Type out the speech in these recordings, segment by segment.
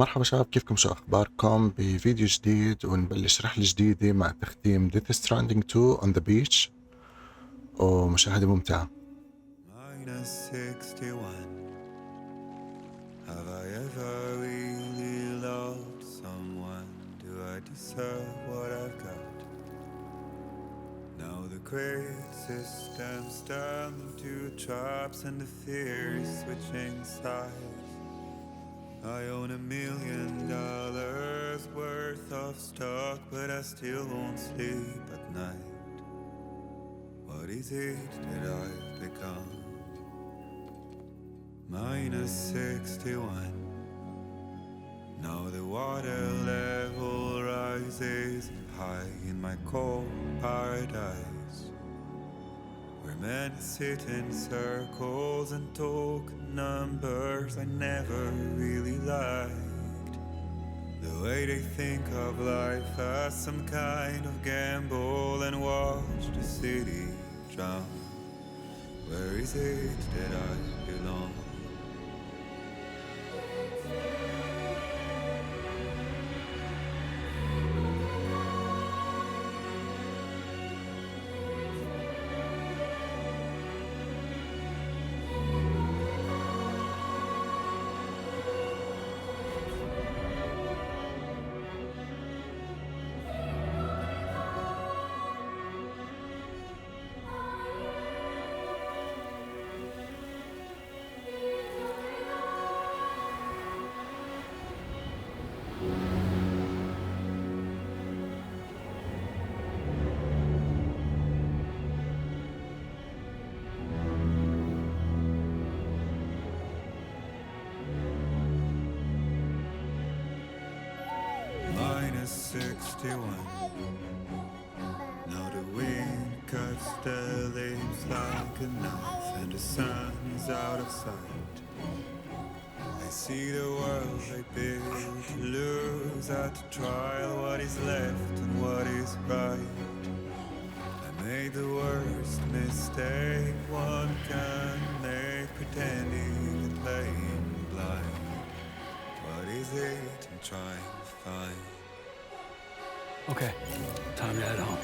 مرحبا شباب، كيفكم؟ شو أخباركم؟ بفيديو جديد ونبلش رحلة جديدة مع تختيم Death Stranding 2 on the beach، ومشاهدة ممتعة. -61. Have I ever really loved someone? Do I deserve what I've got? Now the great systems turn into traps and the fear is switching sides. I own $1 million worth of stock, but I still won't sleep at night. What is it that I've become? -61. Now the water level rises high in my cold paradise, where men sit in circles and talk numbers I never really liked. The way they think of life as some kind of gamble and watch the city drown. Where is it that I belong? -61. Now the wind cuts the leaves like a knife and the sun is out of sight. I see the world I built to lose at the trial, what is left and what is right. I made the worst mistake one can make, pretending and playing blind. What is it I'm trying to find? Okay, time to head home.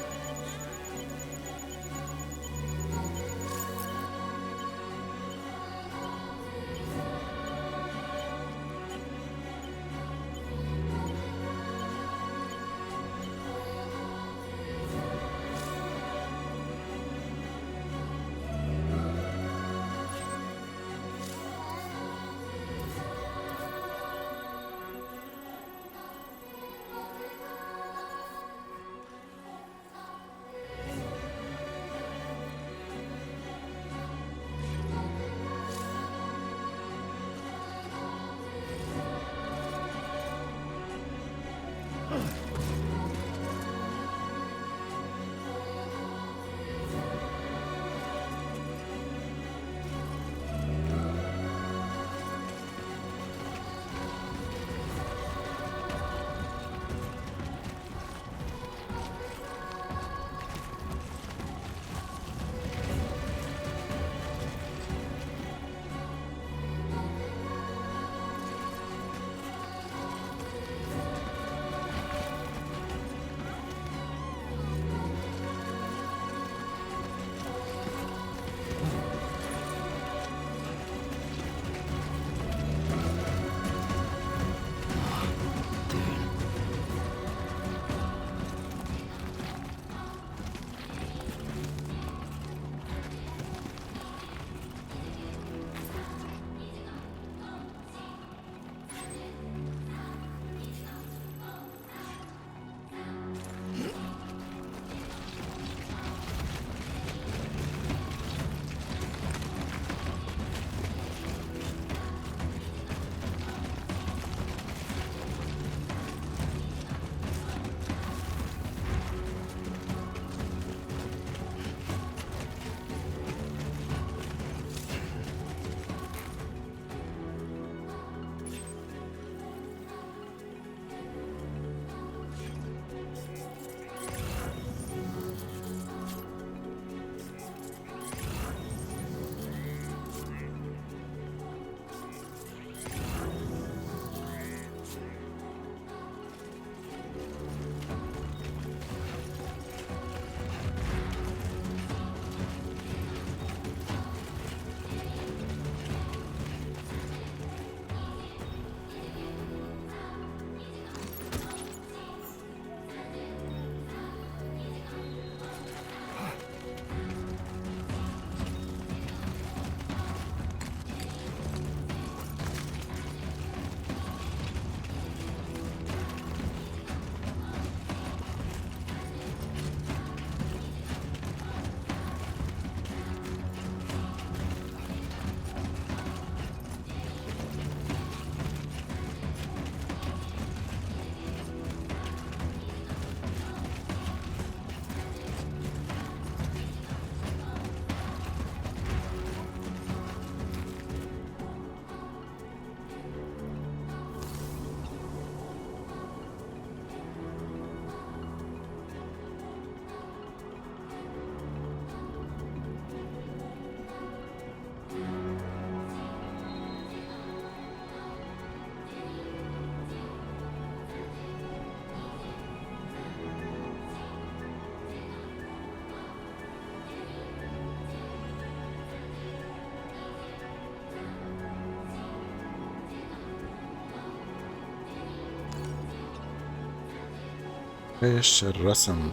ايش الرسم،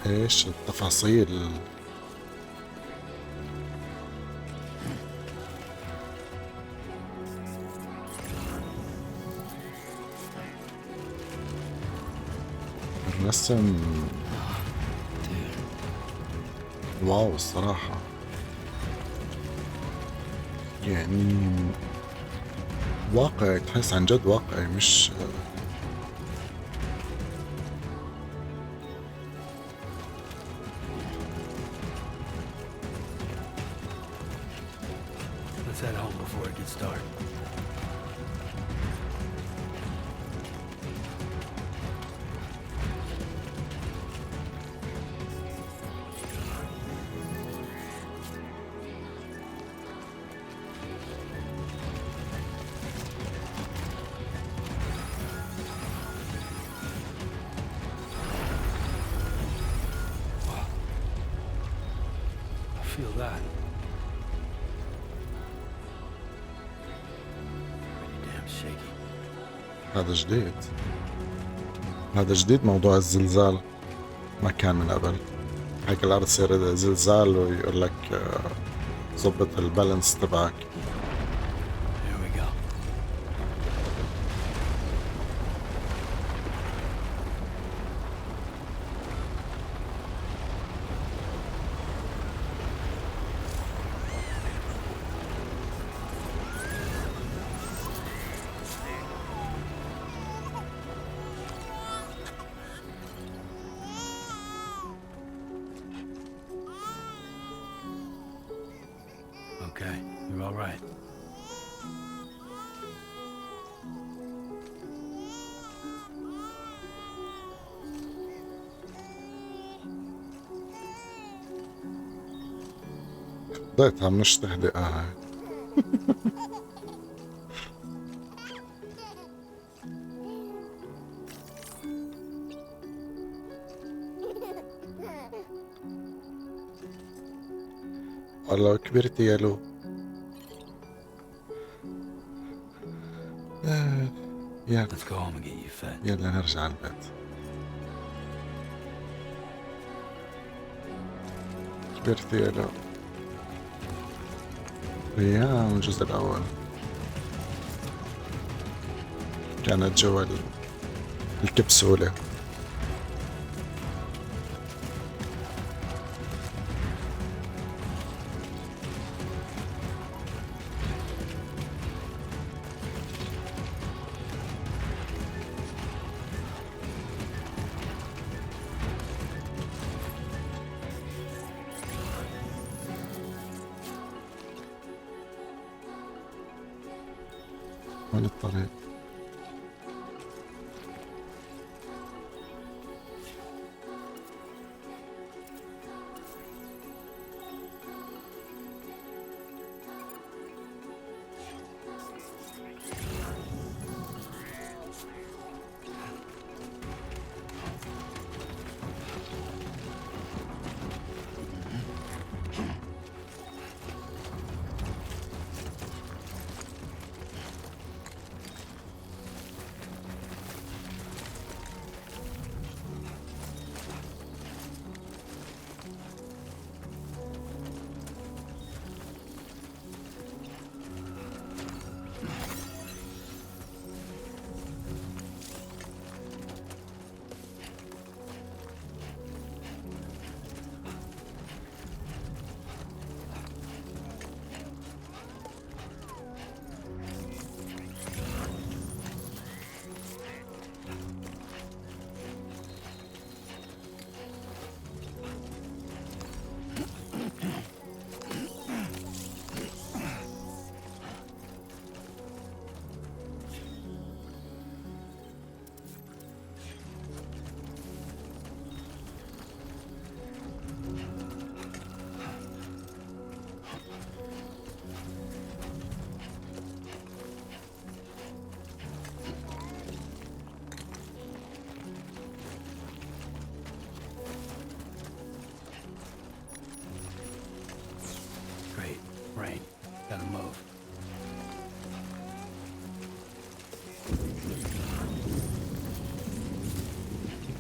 ايش التفاصيل. الرسم واو الصراحة، يعني واقعي، تحس عن جد واقعي، مش Let's head home before it gets dark. I feel that. Pretty damn shaky. هذا جديد، هذا جديد موضوع الزلزال، ما كان من قبل. هيك الأرض تصير زلزال ويقول لك ظبط البالانس تبعك. Here we go. Okay, you're all right. ضيتها مش تهدئة هاي. والله كبرتي يا لو. يلا Let's go home and get you fed. يلا نرجع البيت. كبرتي يا لو. أيام الجزء الأول كانت جوا الكبسولة. وين الطريق؟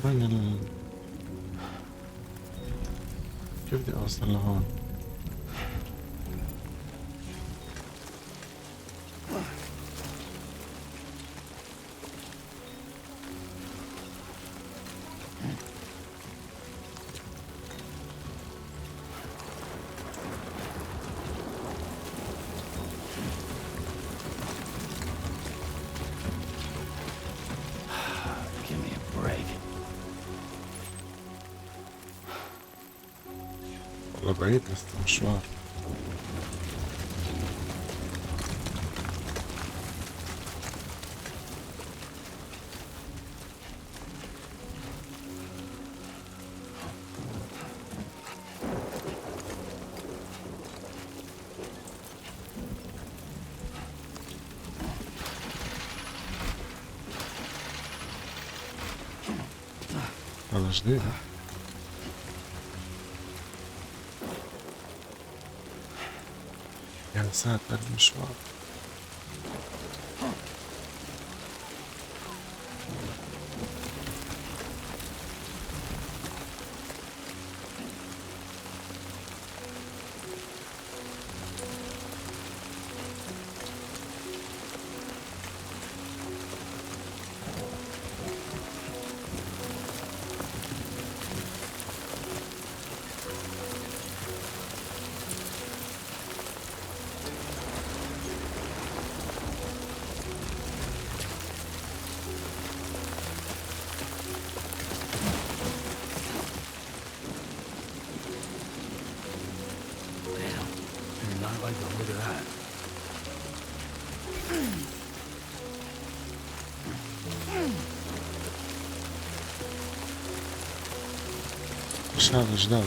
وين كيف بدي اوصل لهون؟ Give me a break. والله بعيد لسه مشوار. هذا جديد. يا ساتر المشوار. Not like the look of that. ايش هذا جداد؟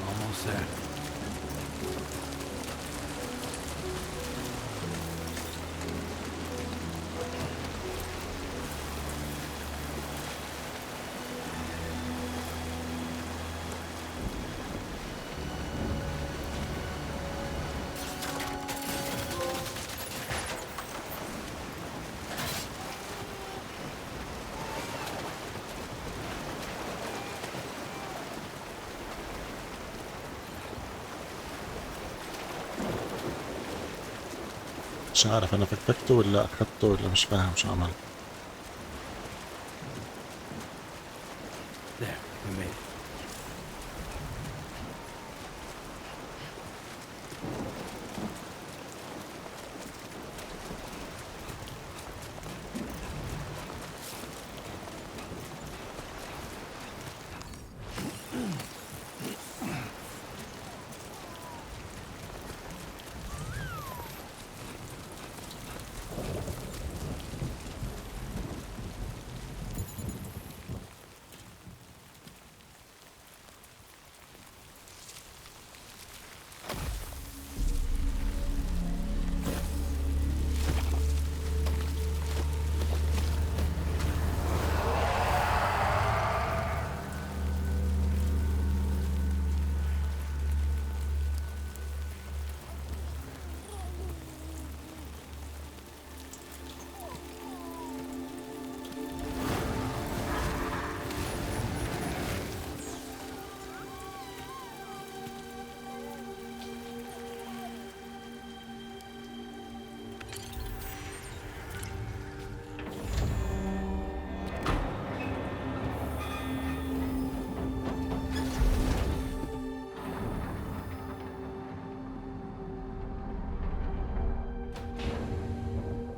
Almost there. مش عارف انا فككته ولا اخذته ولا مش فاهم شو عمل. There, we made it.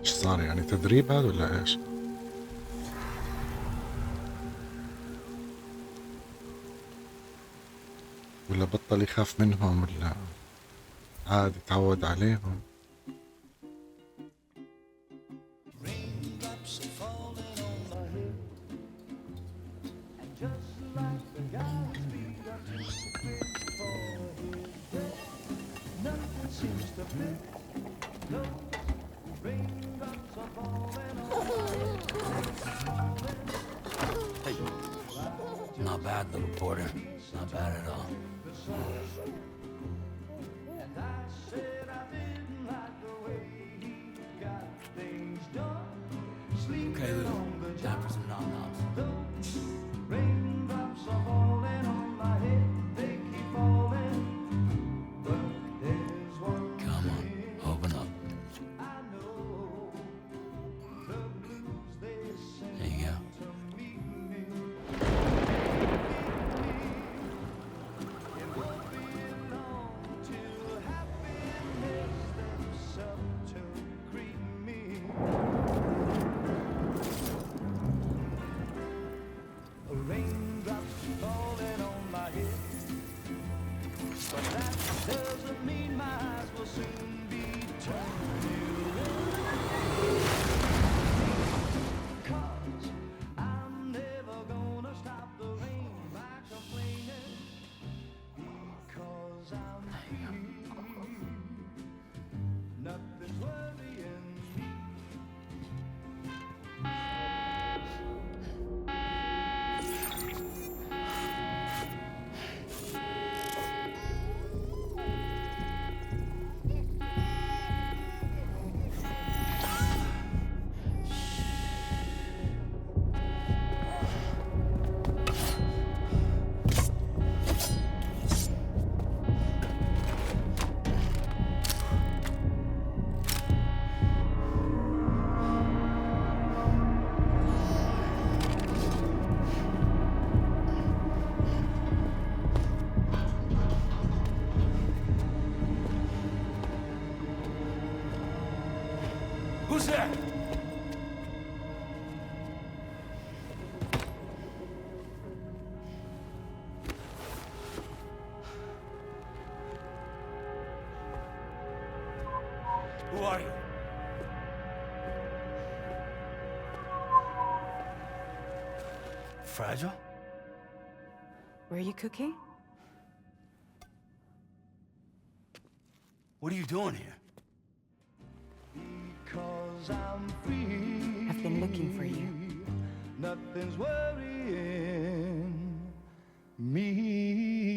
ايش صار يعني تدريب هذا ولا ايش؟ ولا بطل يخاف منهم ولا عادي تعود عليهم؟ Hey. Not bad, little porter. Not bad at all. Okay, Lou. Time for some nom-noms. Raindrops are falling on my head, they keep falling. But there's one Come on, open up. I know, the blues they sing There you go. to meet me. It won't be long till happiness steps up to greet me. Raindrops falling on my head, but that doesn't mean my eyes will soon be turning red. 'Cause I'm never gonna stop the rain by complaining, because I'm free. Nothing's worrying me. Who's there? Who are you? Fragile? Were you cooking? What are you doing here? Because I'm free. I've been looking for you. Nothing's worrying me.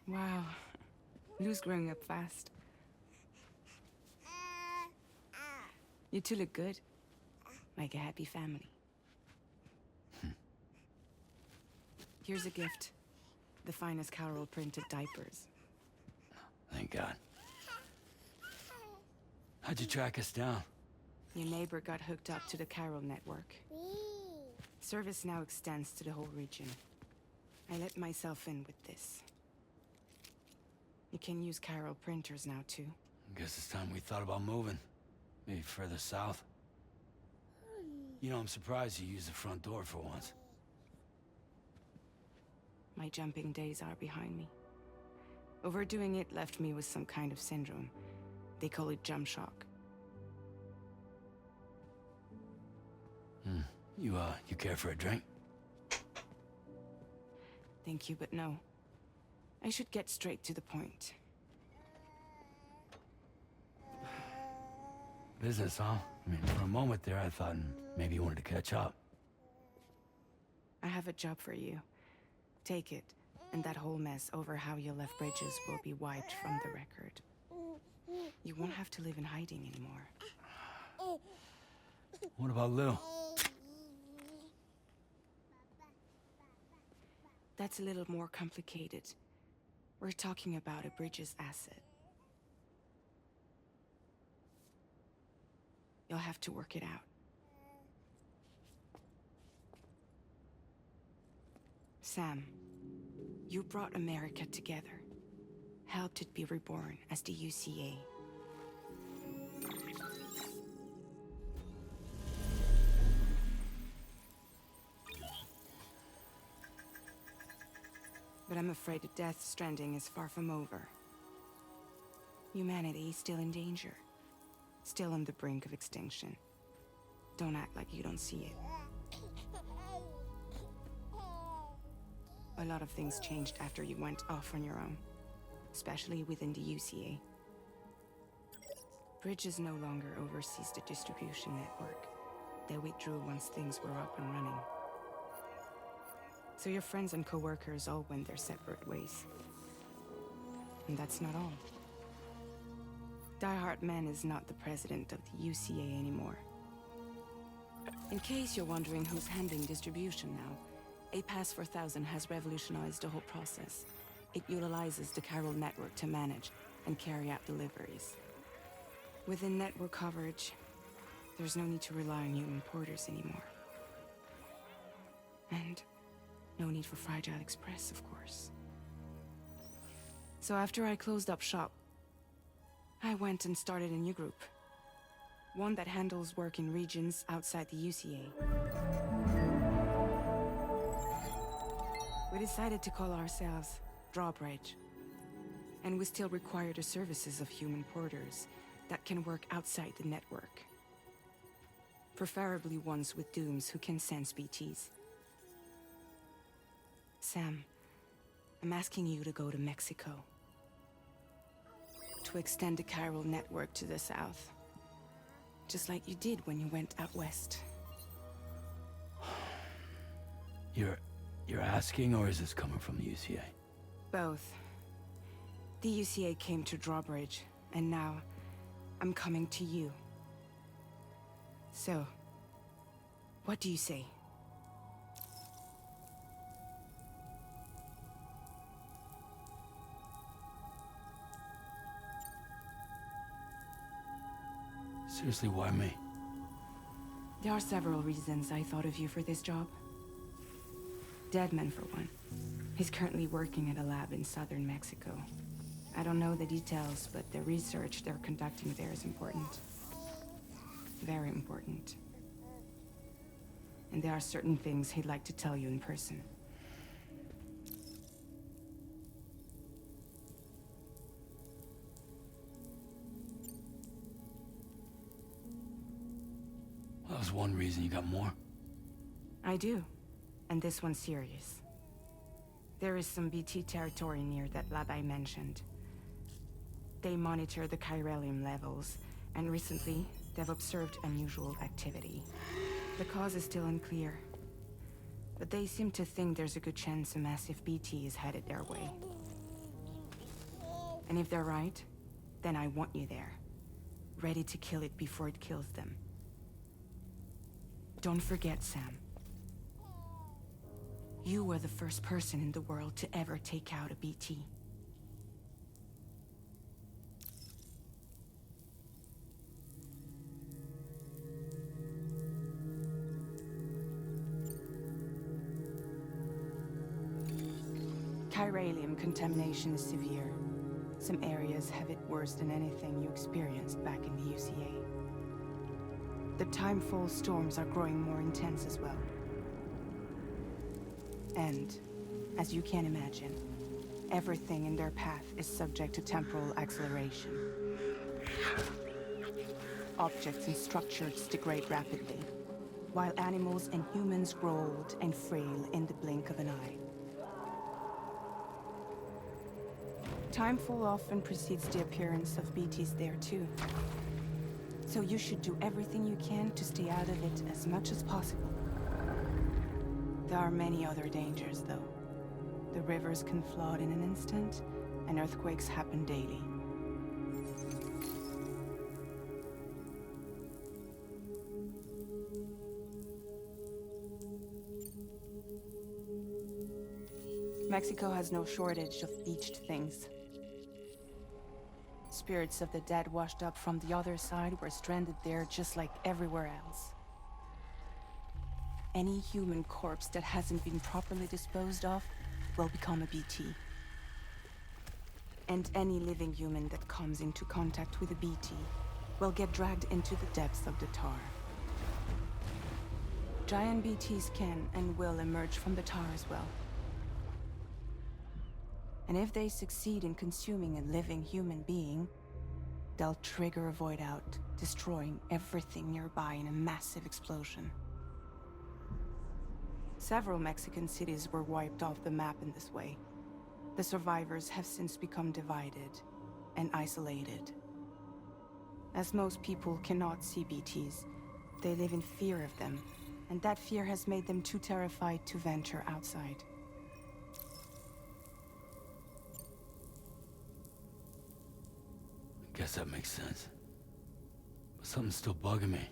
Wow. Lou's growing up fast. You two look good. Like a happy family. Here's a gift. The finest Carol printed diapers. Thank God. How'd you track us down? Your neighbor got hooked up to the Carol network. Service now extends to the whole region. I let myself in with this. You can use Carol printers now too. Guess it's time we thought about moving. Maybe further south. You know, I'm surprised you used the front door for once. My jumping days are behind me. Overdoing it left me with some kind of syndrome. They call it jump shock. You care for a drink? Thank you, but no. I should get straight to the point. Business, huh? I mean, for a moment there, I thought maybe you wanted to catch up. I have a job for you. Take it, and that whole mess over how you left bridges will be wiped from the record. You won't have to live in hiding anymore. What about Lou? That's a little more complicated. We're talking about a Bridges asset. You'll have to work it out. Sam, you brought America together. Helped it be reborn as the UCA. But I'm afraid that Death Stranding is far from over. Humanity is still in danger. Still on the brink of extinction. Don't act like you don't see it. A lot of things changed after you went off on your own, especially within the UCA. Bridges no longer oversees the distribution network. They withdrew once things were up and running. So your friends and co-workers all went their separate ways. And that's not all. Die Hard Man is not the president of the UCA anymore. In case you're wondering who's handling distribution now, A Pass 4000 has revolutionized the whole process. It utilizes the chiral network to manage and carry out deliveries. Within network coverage, there's no need to rely on human porters anymore. And no need for Fragile Express, of course. So after I closed up shop, I went and started a new group. One that handles work in regions outside the UCA. We decided to call ourselves Drawbridge. And we still require the services of human porters that can work outside the network. Preferably ones with dooms who can sense BTs. Sam, I'm asking you to go to Mexico. To extend the chiral network to the south. Just like you did when you went out west. You're asking, or is this coming from the UCA? Both. The UCA came to Drawbridge, and now I'm coming to you. So, what do you say? Seriously, why me? There are several reasons I thought of you for this job. Deadman, for one. He's currently working at a lab in southern Mexico. I don't know the details, but the research they're conducting there is important. Very important. And there are certain things he'd like to tell you in person. Well, that was one reason. You got more? I do. And this one's serious. There is some BT territory near that lab I mentioned. They monitor the chiralium levels, and recently, they've observed unusual activity. The cause is still unclear, but they seem to think there's a good chance a massive BT is headed their way. And if they're right, then I want you there, ready to kill it before it kills them. Don't forget, Sam. You were the first person in the world to ever take out a BT. Chiralium contamination is severe. Some areas have it worse than anything you experienced back in the UCA. The timefall storms are growing more intense as well. And, as you can imagine, everything in their path is subject to temporal acceleration. Objects and structures degrade rapidly, while animals and humans grow old and frail in the blink of an eye. Timefall often precedes the appearance of BTs there too. So you should do everything you can to stay out of it as much as possible. There are many other dangers, though. The rivers can flood in an instant, and earthquakes happen daily. Mexico has no shortage of beached things. Spirits of the dead washed up from the other side were stranded there just like everywhere else. Any human corpse that hasn't been properly disposed of will become a BT. And any living human that comes into contact with a BT will get dragged into the depths of the tar. Giant BTs can and will emerge from the tar as well. And if they succeed in consuming a living human being, they'll trigger a void out, destroying everything nearby in a massive explosion. Several Mexican cities were wiped off the map in this way. The survivors have since become divided and isolated. As most people cannot see BTs, they live in fear of them, and that fear has made them too terrified to venture outside. I guess that makes sense. But something's still bugging me.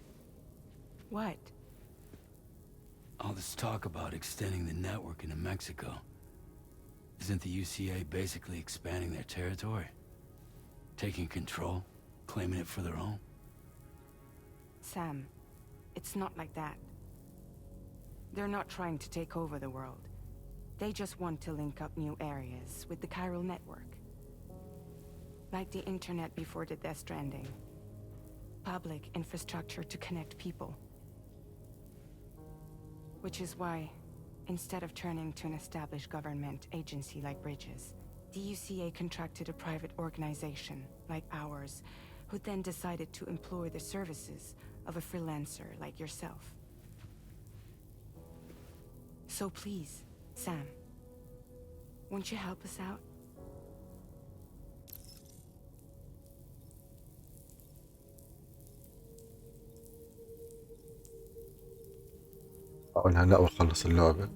What? All this talk about extending the network into Mexico. Isn't the UCA basically expanding their territory? Taking control? Claiming it for their own? Sam, it's not like that. They're not trying to take over the world. They just want to link up new areas with the chiral network. Like the internet before the Death Stranding. Public infrastructure to connect people. Which is why, instead of turning to an established government agency like Bridges, the UCA contracted a private organization like ours, who then decided to employ the services of a freelancer like yourself. So please, Sam, won't you help us out? اقولها لا واخلص اللعبة.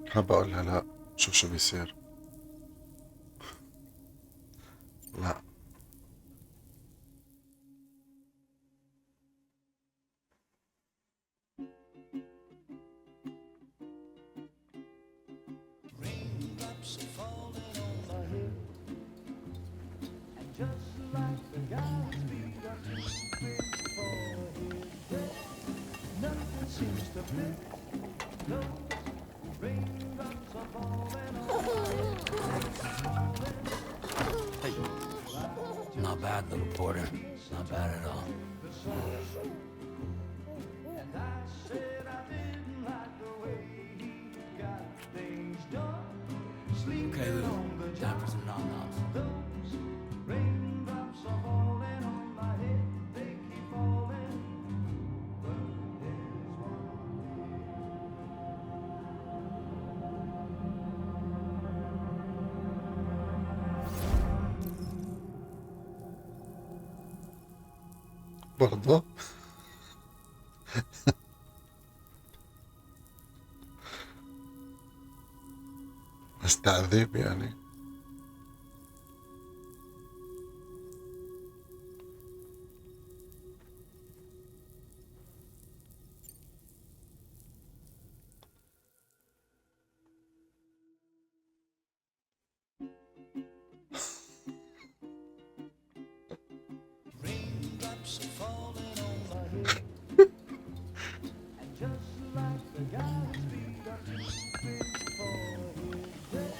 حابب اقولها لا، شوف شو بيصير. لا Raindrops are falling on my head, and just like the guy's feet are too big for his bed, nothing seems to fit. Those raindrops are falling on my head. Hey. Not bad, little porter. Not bad at all. And I said I didn't like the way he got things done. Okay, Sleeping Lou. on the Time job. for some nom-noms. Those raindrops are falling on my head. They keep falling. But there's one. برضه بس تعذيب يعني. Raindrops are falling on my head. And just like the guy's feet are too big for his bed,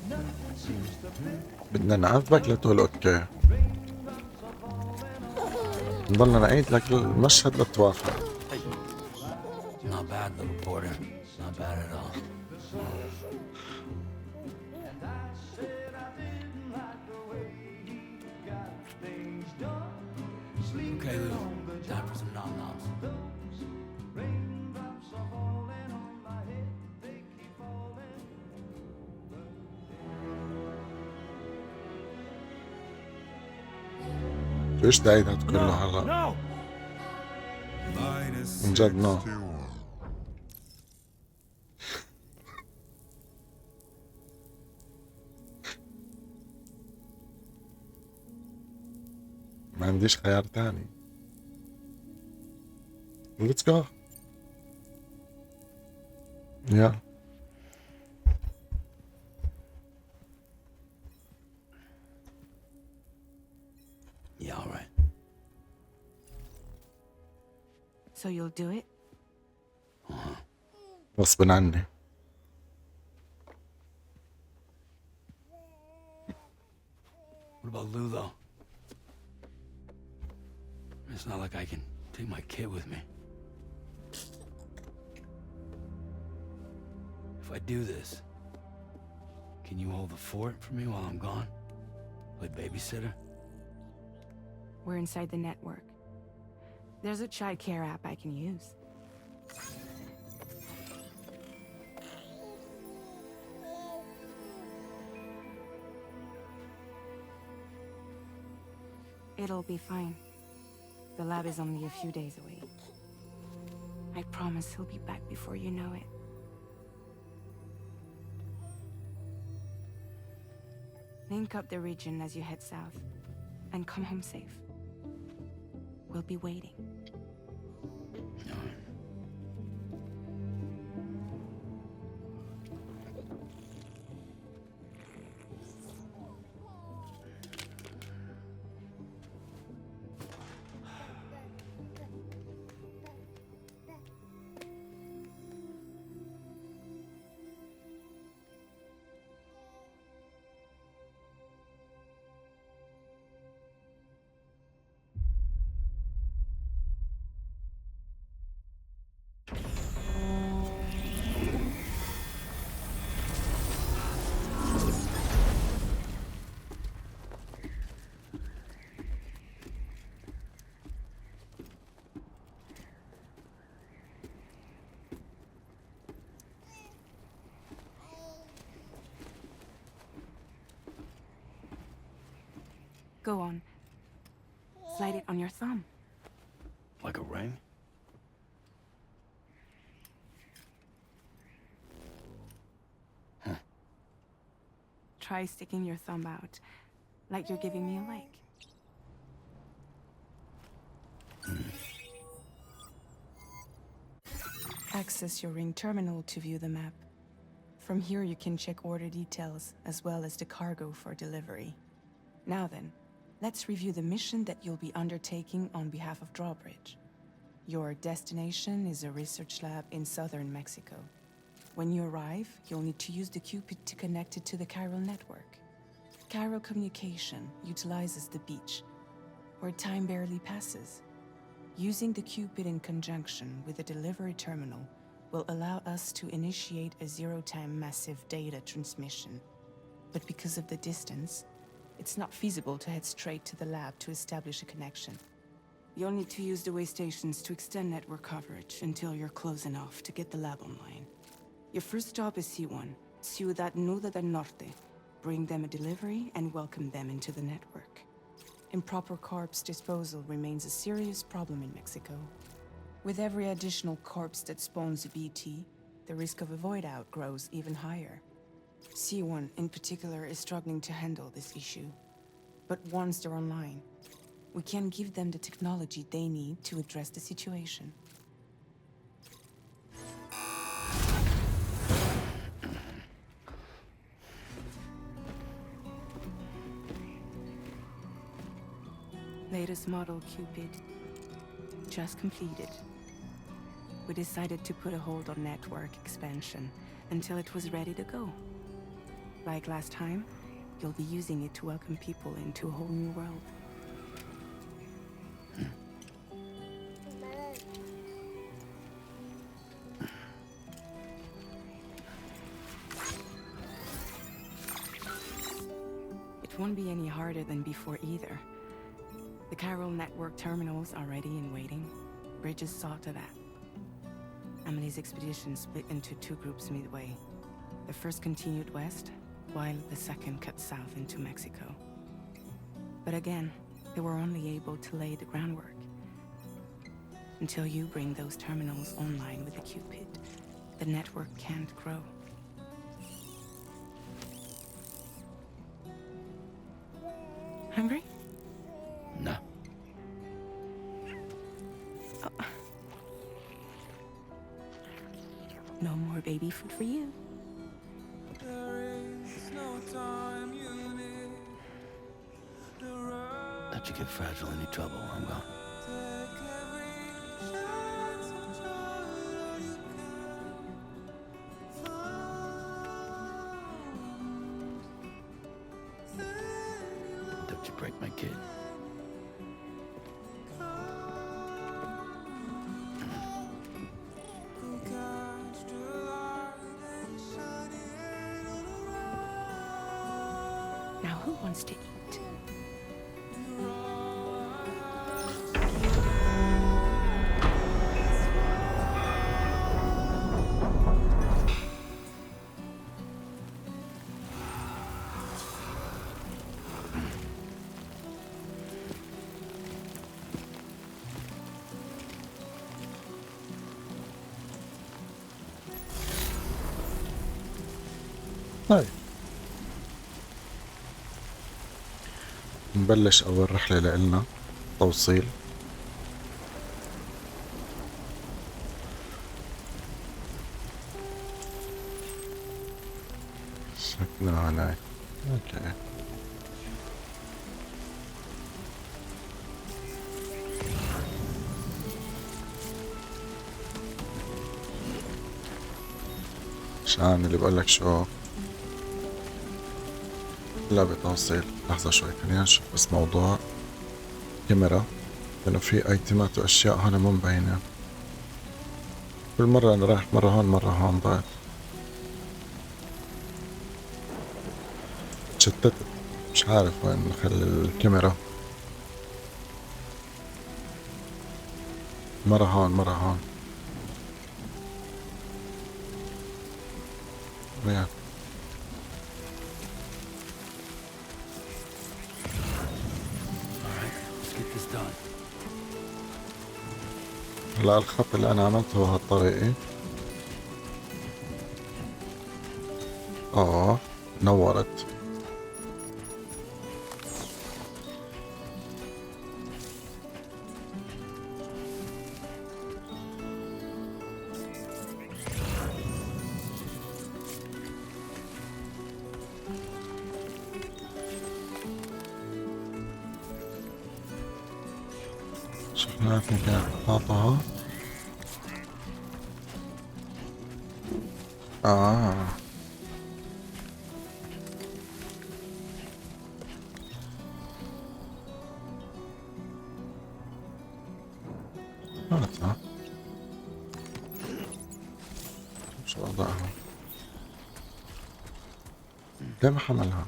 nothing seems to fit. بدنا نعذبك لتقول اوكي، Raindrops are falling on my head. نضلنا نعيد لك المشهد لتوافق. Not bad, little porter. Not bad at all. And I said I didn't like the way he got things done. Sleeping Okay, Lou. on the Time job. for some nom-noms. Those raindrops are falling on my head. They keep falling. ليش تعيدها كله هلا؟ No! Minus من جد نو. 61. ما عنديش خيار تاني. Let's go. Yeah. Yeah, all right. So you'll do it? غصب عني. What about Lou, though? It's not like I can take my kid with me. If I do this, can you hold the fort for me while I'm gone? Play babysitter? We're inside the network. There's a child care app I can use. It'll be fine. The lab is only a few days away. I promise he'll be back before you know it. Link up the region as you head south, and come home safe. We'll be waiting. Go on. Slide it on your thumb. Like a ring? Huh. Try sticking your thumb out, like you're giving me a like. Access your ring terminal to view the map. From here you can check order details, as well as the cargo for delivery. Now then, let's review the mission that you'll be undertaking on behalf of Drawbridge. Your destination is a research lab in southern Mexico. When you arrive, you'll need to use the Cupid to connect it to the chiral network. Chiral communication utilizes the beach, where time barely passes. Using the Cupid in conjunction with the delivery terminal will allow us to initiate a zero-time massive data transmission. But because of the distance, it's not feasible to head straight to the lab to establish a connection. You'll need to use the way stations to extend network coverage until you're close enough to get the lab online. Your first stop is C1, Ciudad Nuda del Norte. Bring them a delivery and welcome them into the network. Improper corpse disposal remains a serious problem in Mexico. With every additional corpse that spawns a BT, the risk of a void out grows even higher. C1 in particular is struggling to handle this issue. But once they're online, we can give them the technology they need to address the situation. Latest model Cupid, just completed. We decided to put a hold on network expansion until it was ready to go. Like last time, you'll be using it to welcome people into a whole new world. It won't be any harder than before either. The chiral network terminals are ready and waiting. Bridges saw to that. Emily's expedition split into two groups midway. The first continued west, while the second cut south into Mexico. But again, they were only able to lay the groundwork. Until you bring those terminals online with the Cupid, the network can't grow. Hungry? No. Oh. No more baby food for you. Let you get fragile any trouble while I'm gone. Don't you break my kid. Now who wants to eat? طيب نبلش أول رحلة لإلنا توصيل. شكلها هناك. اوكي عشان اللي بقولك شو لا بتوصيل. لحظة شوي خلينا نشوف بس موضوع كاميرا، لأنه في ايتمات وأشياء هنا مو مبينة. كل مرة أنا رايح مرة هون مرة هون ضايع. تشتت مش عارف وين نخلي الكاميرا. مرة هون مرة هون. وين Let's get this done. هلا الخط اللي أنا عملته هو هالطريقي. نورت. شغلات كانت قاطعة. هاتها. شو وضعها؟ ليه ما حملها؟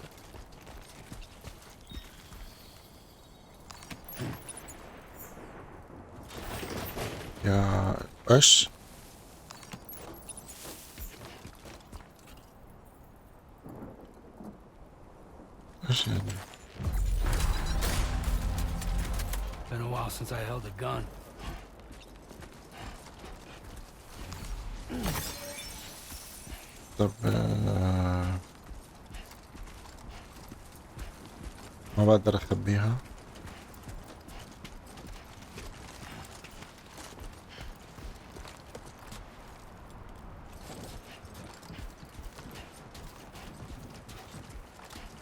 يا ايش؟ ايش يعني؟ Been a while since I held a gun. طب ما بقدر اخبيها.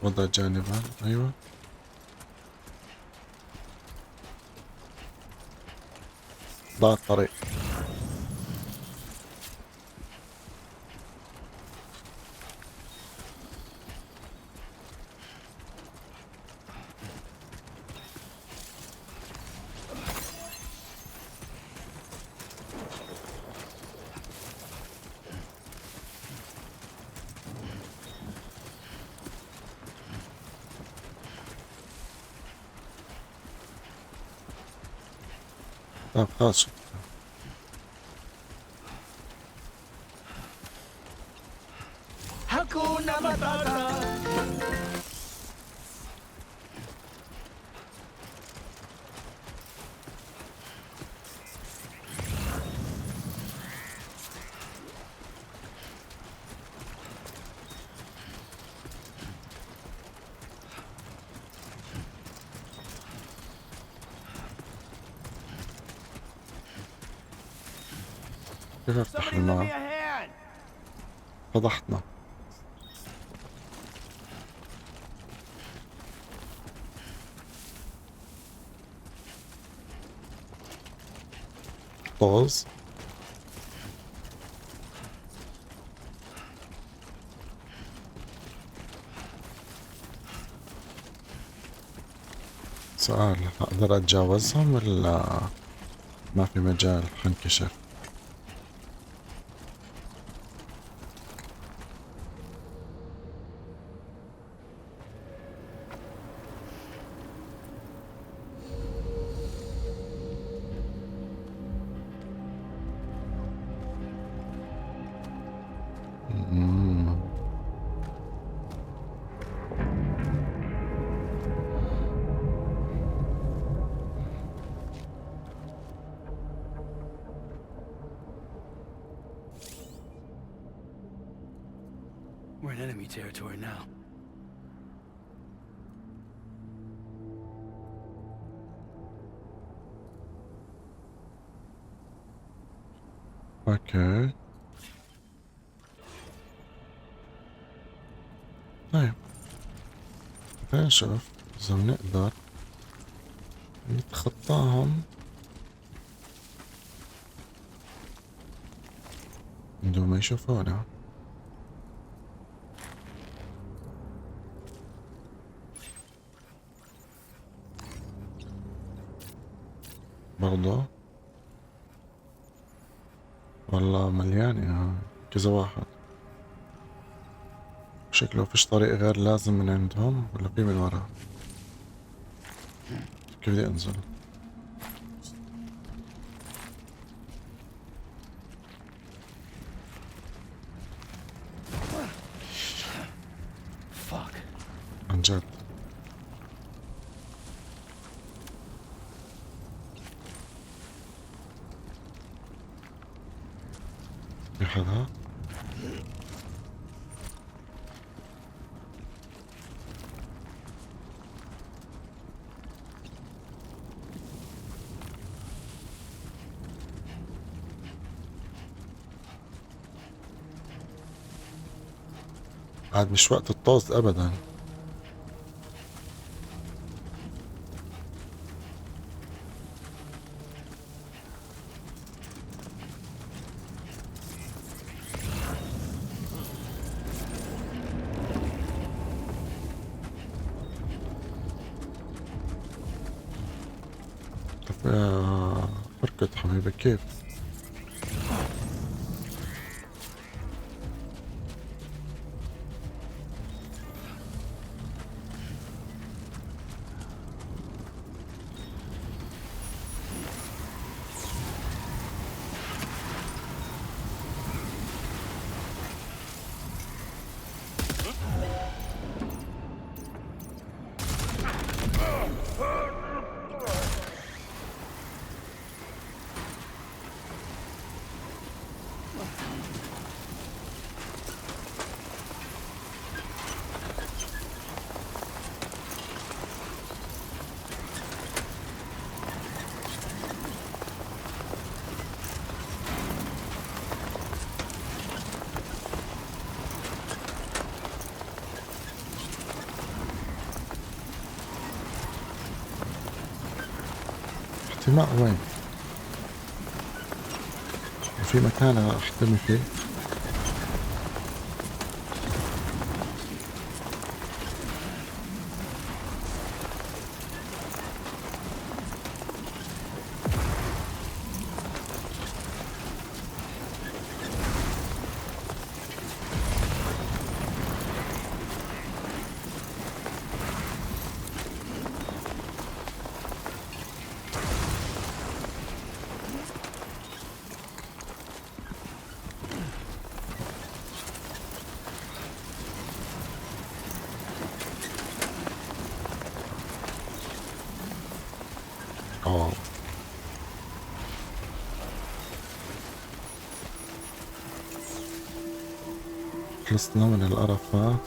وضع جانبا. ايوه ضاع الطريق. طب خلاص Hakuna Matata. كيف افتح Somebody lend me a الماء؟ hand. فضحتنا. طوز. سؤال، اقدر اتجاوزهم ولا ما في مجال حنكشف؟ We're in enemy territory now. اوكي طيب خلينا نشوف اذا بنقدر نتخطاهم من دون ما يشوفونا. برضه والله مليان يا كذا واحد. شكله فيش طريق غير لازم من عندهم ولا في من ورا؟ كيف بدي انزل؟ Fuck. عن جد في حدا؟ عاد مش وقت الطوز ابدا. طب يا بركت حبيبي كيف؟ احتماء وين؟ في مكان احتمي فيه؟ اه خلصنا من القرفات.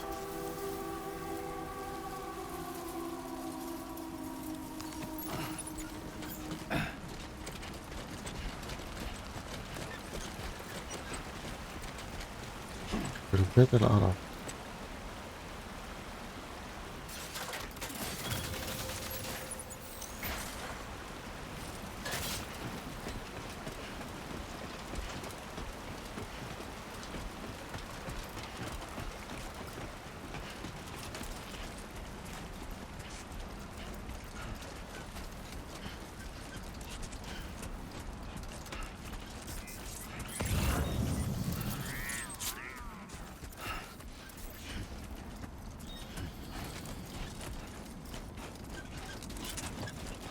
في البيت القرف.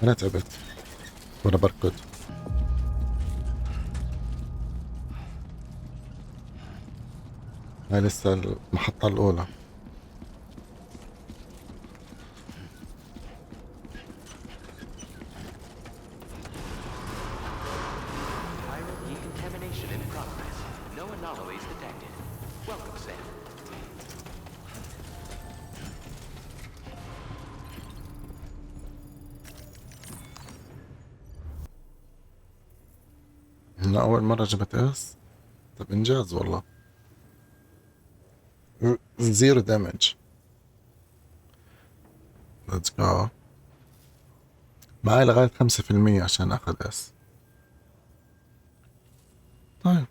أنا تعبت وأنا بركض. هاي لسه المحطة الأولى. Pirate decontamination in progress. No anomalies detected. Welcome, Sam. إنه أول مرة جبت اس. طب إنجاز والله. زيرو دامج. ليتس جو. معي لغاية 5% عشان أخذ اس. طيب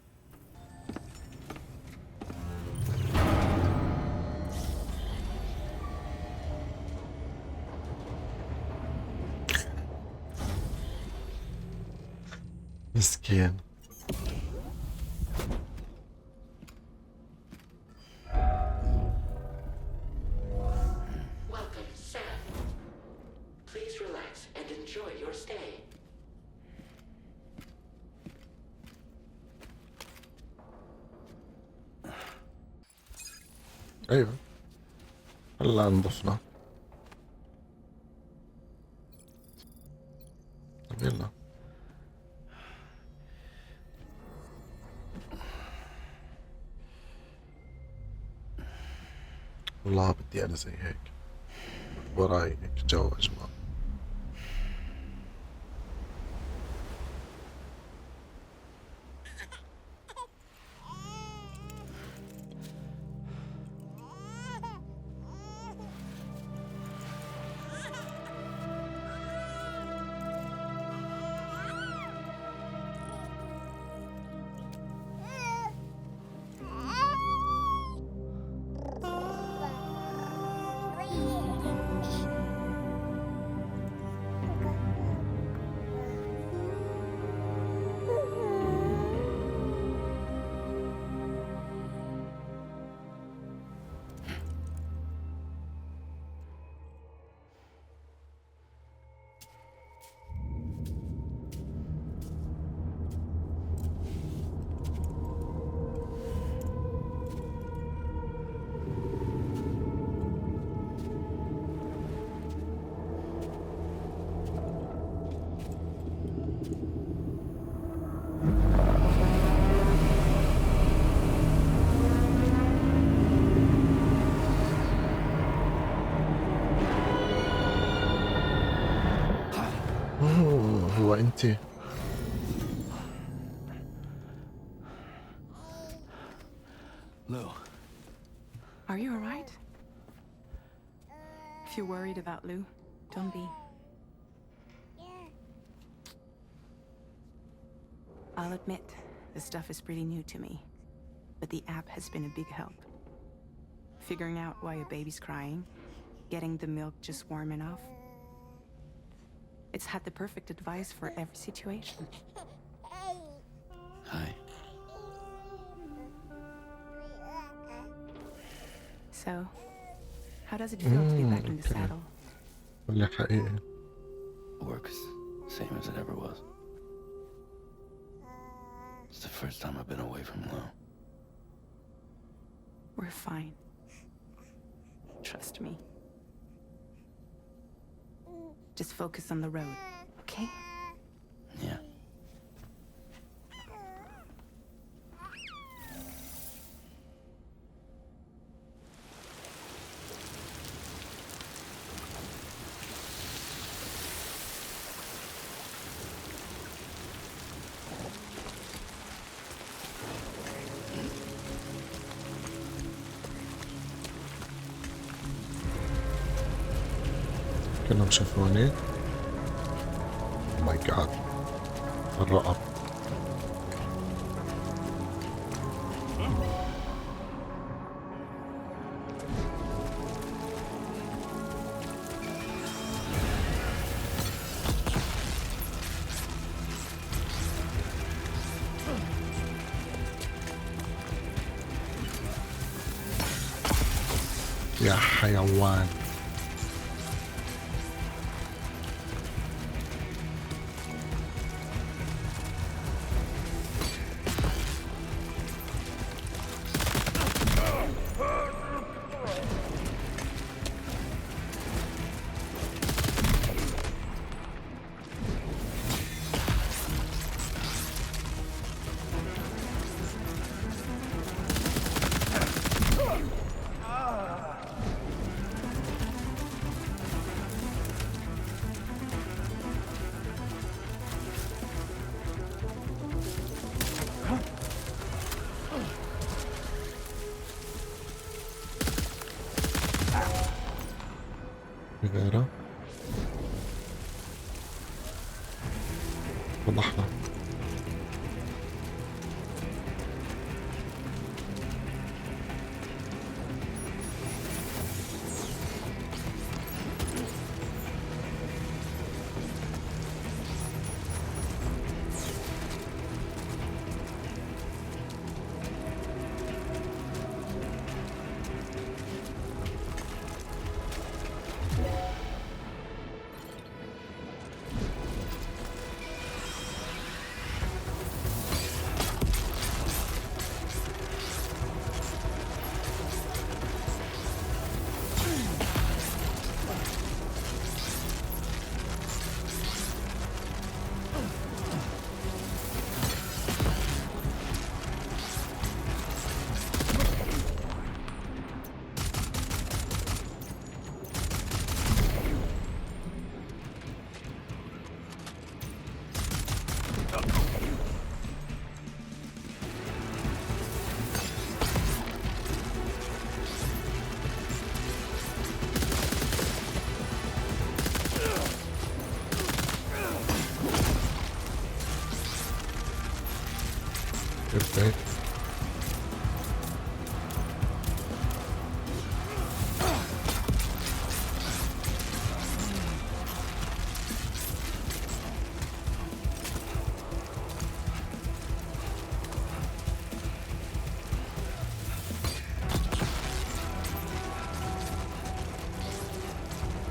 مسكين. Welcome, Sam. Please relax and enjoy your stay. أيوة هلا نضفنا. طب يلا. والله بدي أنا زي هيك وراي هيك جو أجمل. هو أنت Lou, Are you alright? If you're worried about Lou, don't be. I'll admit, this stuff is pretty new to me, but the app has been a big help. Figuring out why a baby's crying, getting the milk just warm enough. It's had the perfect advice for every situation. hi. So, how does it feel to be back in the okay. saddle? ولا حقيقي. Works same as it ever was. It's the first time I've been away from Lou. We're fine. Trust me. Just focus on the road, okay? Yeah. كلهم شافوني. ماي جاد الرعب. يا حيوان. في غيره وضحنا. كيف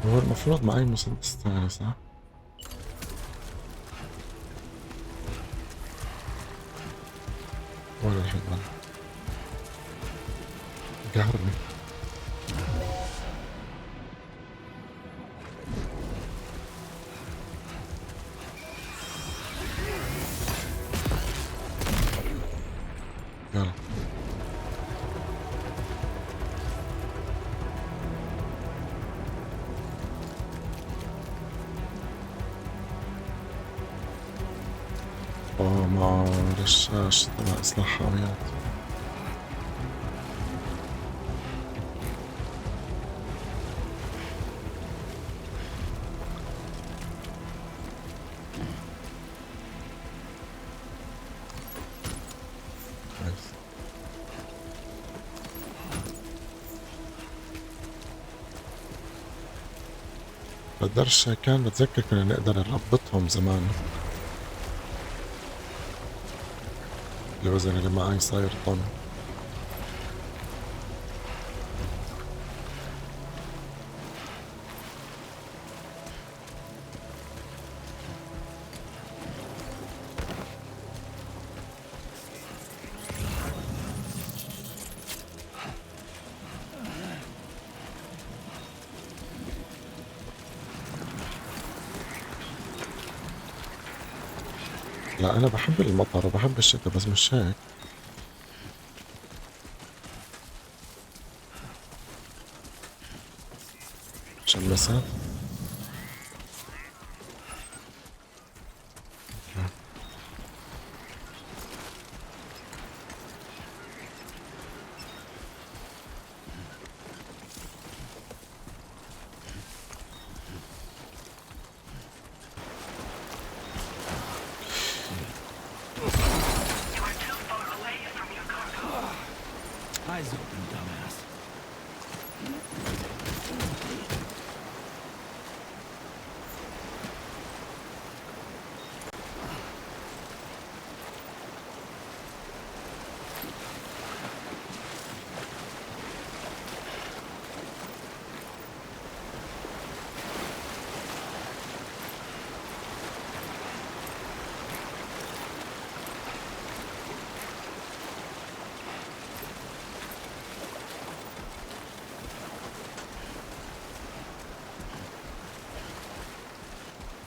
هو المفروض معي مسدس ثاني صح؟ ولا الحين قهرني. يلا مع رشاش تبع إصلاح حاويات. كويس. بقدرش كان بتذكر كنا نقدر نربطهم زمان. الوزن اللي معي صاير طن. لا أنا بحب المطر وبحب الشتاء بس مش هيك. عشان مساء Eyes open, dumbass.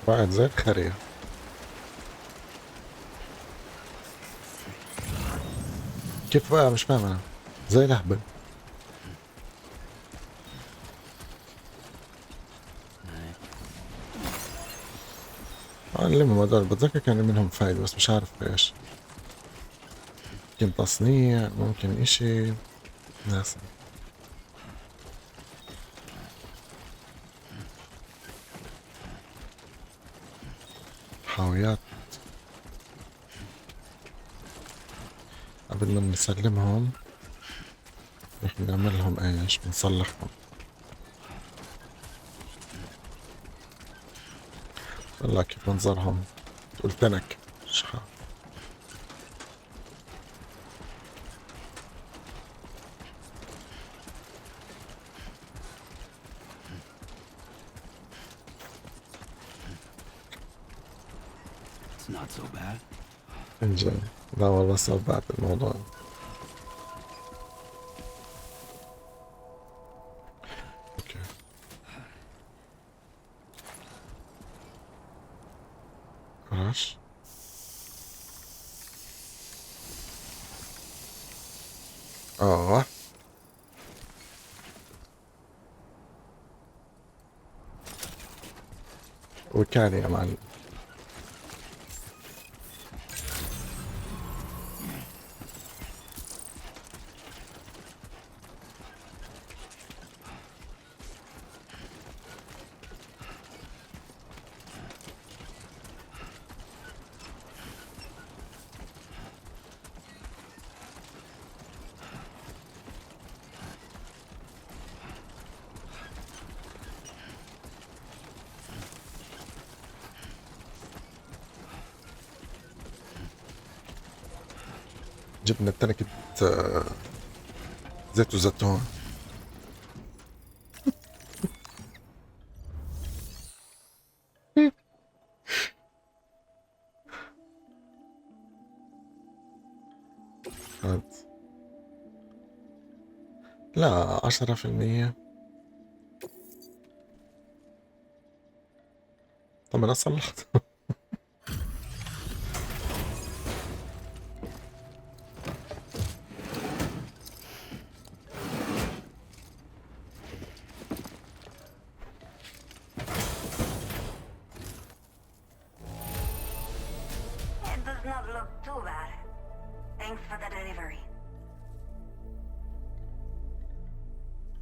بعد زي الخرية. كيف بقى مش فاهم أنا زي الهبل. علمهم هذول بتذكر كان منهم فايدة بس مش عارف ايش. ممكن تصنيع ممكن اشي ناس. الحاويات قبل ما نسلمهم رح نعملهم ايش، بنصلحهم. والله كيف منظرهم، تقول تنك شحا. It's not so bad. انجاي. لا والله صعب الموضوع. اوكي خلاص. اه وكان يا معلم. جبنا تنكة زيت وزيتون. هاد. لا 10%. طب انا صلحت. It does not look too bad. Thanks for the delivery.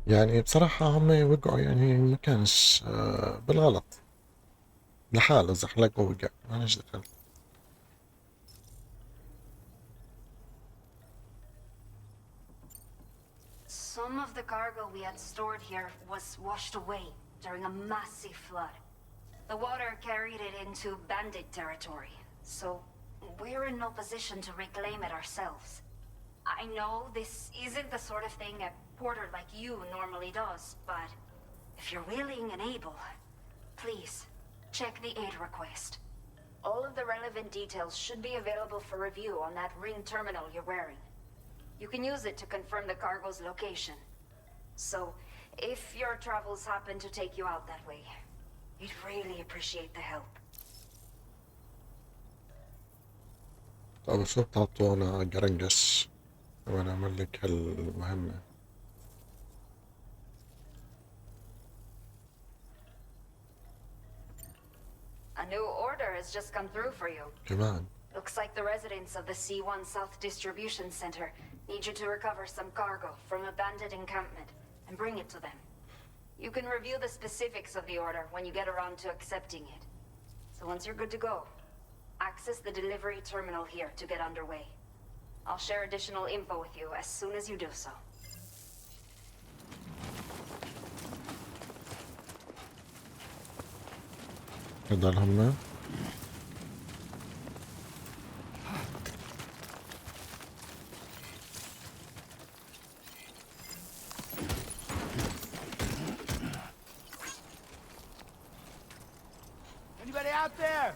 يعني بصراحة هم وقعوا، يعني ما كانش بالغلط، لحاله زحلق ووقع، ما ليش دخل. Some of the cargo we had stored here was washed away during a massive flood. The water carried it into bandit territory, so we're in no position to reclaim it ourselves. I know this isn't the sort of thing a porter like you normally does, but if you're willing and able, please check the aid request. All of the relevant details should be available for review on that ring terminal you're wearing. You can use it to confirm the cargo's location. So, if your travels happen to take you out that way, we'd really appreciate the help. طب شو بتعطونا قرنقش وانا اعمل لك هالمهمة A new order has just come through for you. كمان. Looks like the residents of the C1 South Distribution Center need you to recover some cargo from a bandit encampment and bring it to them. You can review the specifics of the order when you get around to accepting it. So once you're good to go, access the delivery terminal here to get underway. I'll share additional info with you as soon as you do so. هذول هم. Anybody out there?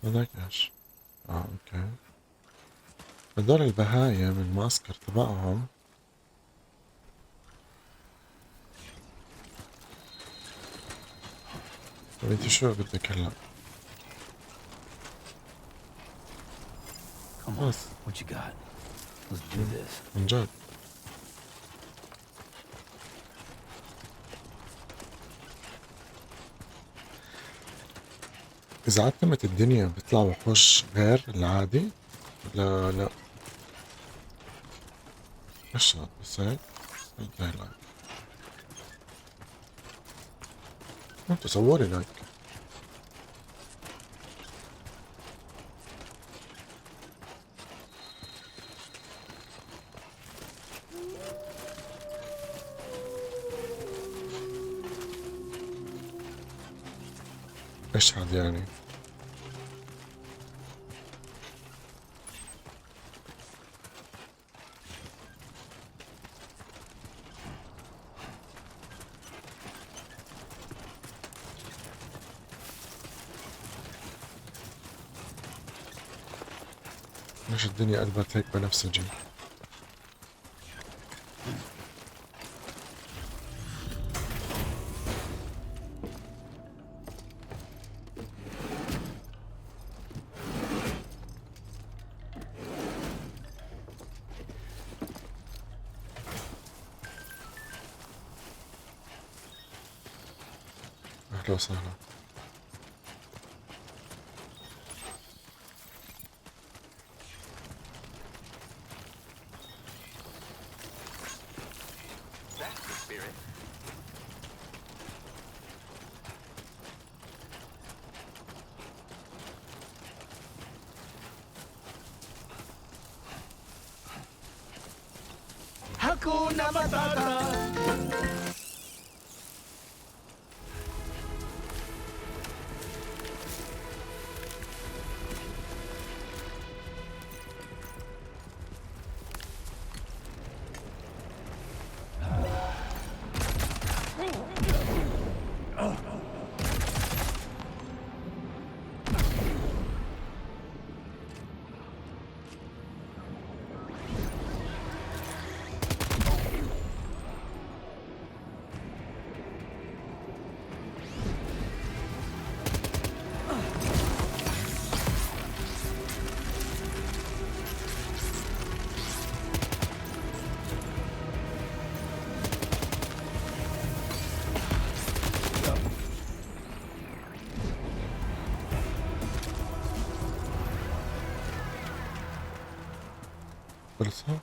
هذاك ايش؟ اوكي. هذول البهايم المعسكر تبعهم. طب انت شو بدك هلا؟ Come on, what you got? Let's do this. من جد. إذا عتمت الدنيا بيطلع وحوش غير العادي لا لا، ايش هاد بس هيك؟ لا لا، انتوا صوري لايك. ايش هاد يعني؟ ليش الدنيا قلبت هيك بنفسجي؟ اهلا وسهلا. That's the spirit. Hakuna Matata. خلصها؟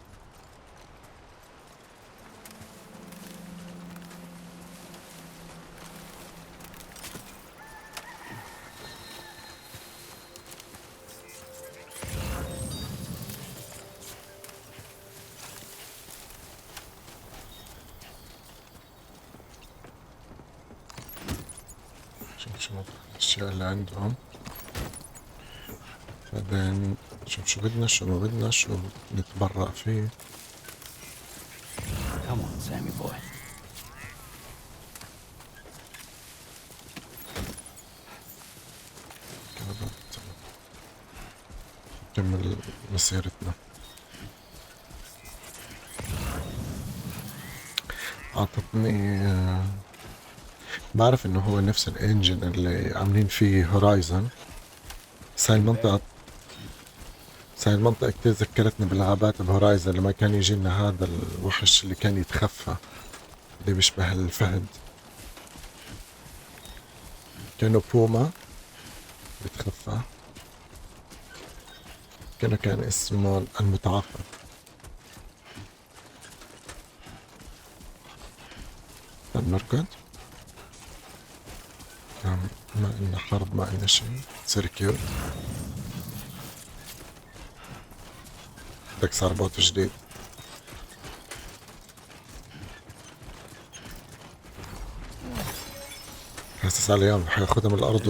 شوف الأشياء اللي عندهم، بعدين شو بدنا شو ما بدنا شو نتبرع فيه. Come on, Sammy boy. نكمل مسيرتنا. أعطتني بعرف إنه هو نفس الإنجن اللي عاملين فيه هورايزن، بس هاي المنطقة كتير ذكرتني بالغابات بهورايزن لما كان يجي لنا هذا الوحش اللي كان يتخفى اللي بيشبه الفهد، كانوا بوما بيتخفى، كان اسمه المتعاقب. نركض، ما إلنا حرب ما إلنا شيء، تصير كيوت. بدك صار بوت جديد. حاسس على اليوم حياخدها من الأرض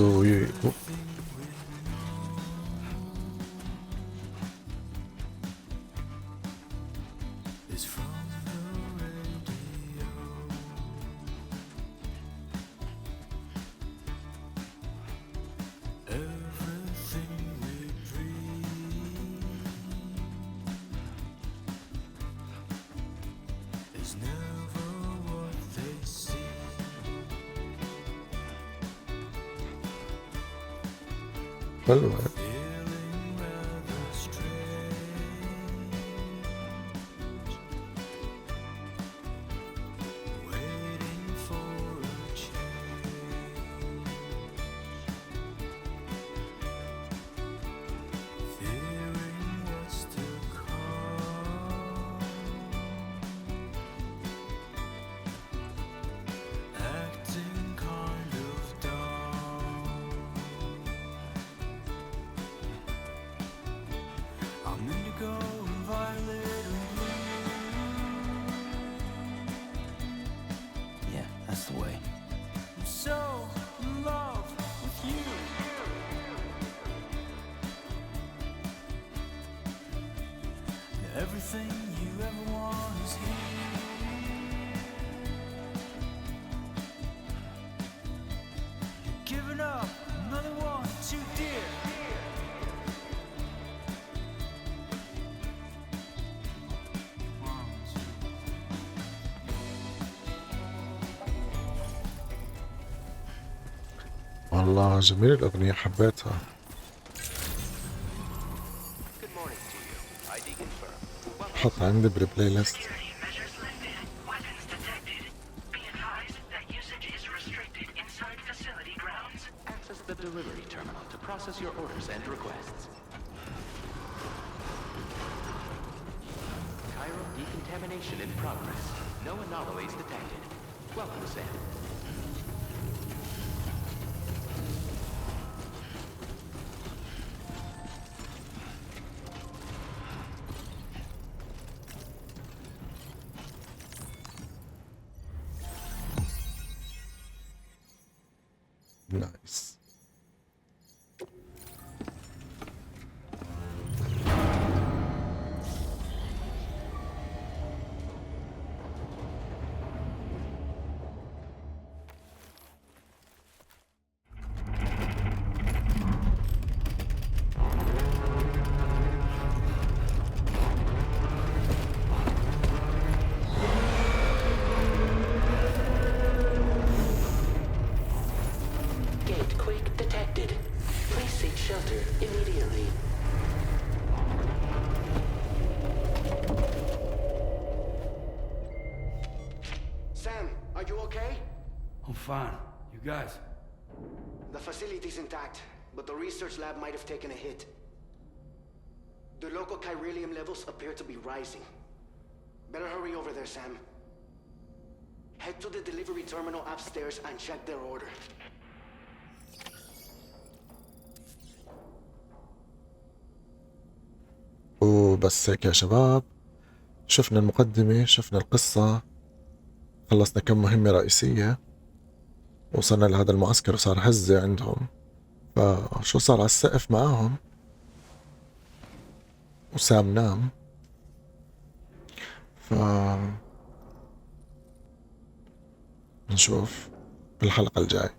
حلوة. والله جميل الأغنية حبيتها. Good morning to you. ID confirmed. حط عندي بالبلاي ليست. Measures lifted. Weapons detected. Be advised that usage is restricted inside facility grounds. Access the delivery terminal to process your orders and requests. Cairo decontamination in progress. No anomalies detected. Welcome, Sam. نايس. Gate quake detected. Please seek shelter immediately. Sam, are you okay? I'm fine. You guys? The facility's intact, but the research lab might have taken a hit. The local chiralium levels appear to be rising. Better hurry over there, Sam. Head to the delivery terminal upstairs and check their order. وبس هيك يا شباب، شفنا المقدمة، شفنا القصة، خلصنا كم مهمة رئيسية، وصلنا لهذا المعسكر وصار هزة عندهم. فشو صار على السقف معاهم؟ وسام نام. ف نشوف بالحلقة الجاي.